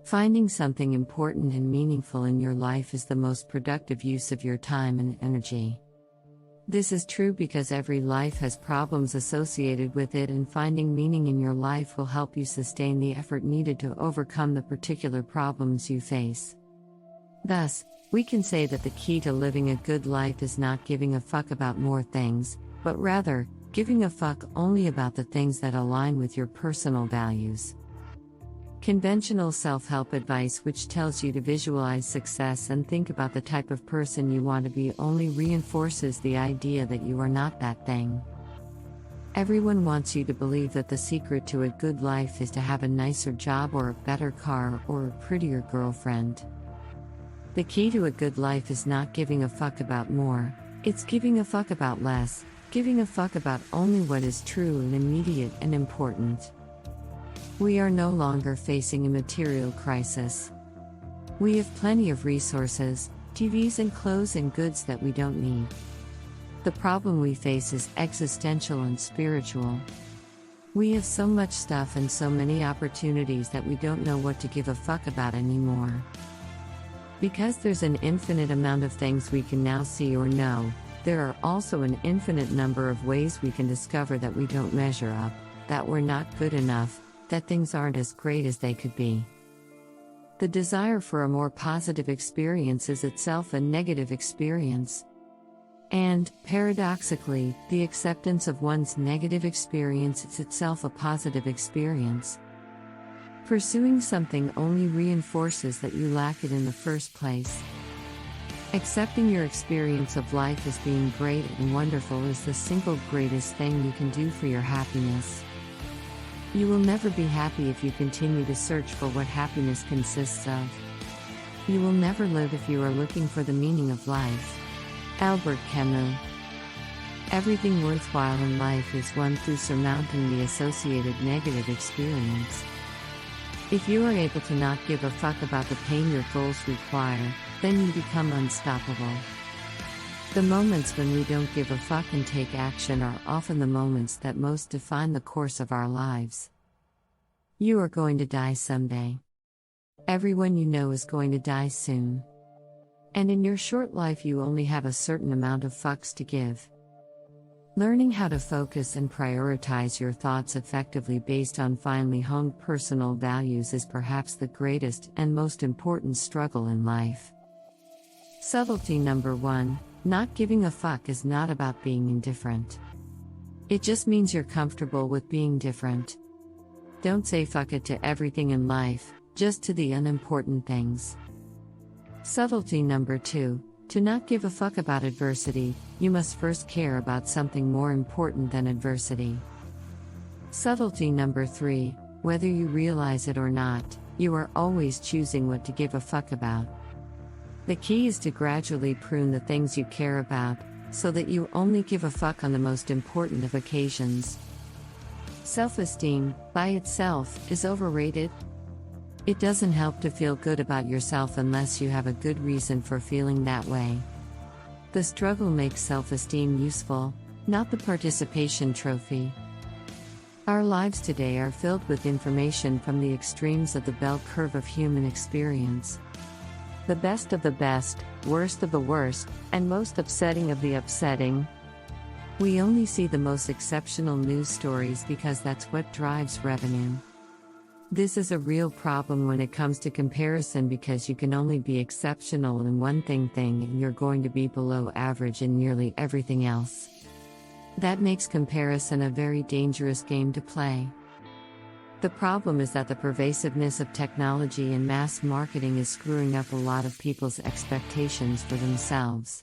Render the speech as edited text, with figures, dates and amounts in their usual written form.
Finding something important and meaningful in your life is the most productive use of your time and energy. This is true because every life has problems associated with it, and finding meaning in your life will help you sustain the effort needed to overcome the particular problems you face. Thus, we can say that the key to living a good life is not giving a fuck about more things, but rather, giving a fuck only about the things that align with your personal values. Conventional self-help advice, which tells you to visualize success and think about the type of person you want to be, only reinforces the idea that you are not that thing. Everyone wants you to believe that the secret to a good life is to have a nicer job or a better car or a prettier girlfriend. The key to a good life is not giving a fuck about more, it's giving a fuck about less, giving a fuck about only what is true and immediate and important. We are no longer facing a material crisis. We have plenty of resources, TVs and clothes and goods that we don't need. The problem we face is existential and spiritual. We have so much stuff and so many opportunities that we don't know what to give a fuck about anymore. Because there's an infinite amount of things we can now see or know, there are also an infinite number of ways we can discover that we don't measure up, that we're not good enough, that things aren't as great as they could be. The desire for a more positive experience is itself a negative experience. And, paradoxically, the acceptance of one's negative experience is itself a positive experience. Pursuing something only reinforces that you lack it in the first place. Accepting your experience of life as being great and wonderful is the single greatest thing you can do for your happiness. You will never be happy if you continue to search for what happiness consists of. You will never live if you are looking for the meaning of life. Albert Camus. Everything worthwhile in life is won through surmounting the associated negative experience. If you are able to not give a fuck about the pain your goals require, then you become unstoppable. The moments when we don't give a fuck and take action are often the moments that most define the course of our lives. You are going to die someday. Everyone you know is going to die soon. And in your short life you only have a certain amount of fucks to give. Learning how to focus and prioritize your thoughts effectively based on finely honed personal values is perhaps the greatest and most important struggle in life. Subtlety number 1. Not giving a fuck is not about being indifferent. It just means you're comfortable with being different. Don't say fuck it to everything in life, just to the unimportant things. Subtlety number 2. To not give a fuck about adversity, you must first care about something more important than adversity. Subtlety number 3. Whether you realize it or not, you are always choosing what to give a fuck about. The key is to gradually prune the things you care about, so that you only give a fuck on the most important of occasions. Self-esteem, by itself, is overrated. It doesn't help to feel good about yourself unless you have a good reason for feeling that way. The struggle makes self-esteem useful, not the participation trophy. Our lives today are filled with information from the extremes of the bell curve of human experience. The best of the best, worst of the worst, and most upsetting of the upsetting. We only see the most exceptional news stories because that's what drives revenue. This is a real problem when it comes to comparison, because you can only be exceptional in one thing and you're going to be below average in nearly everything else. That makes comparison a very dangerous game to play. The problem is that the pervasiveness of technology and mass marketing is screwing up a lot of people's expectations for themselves.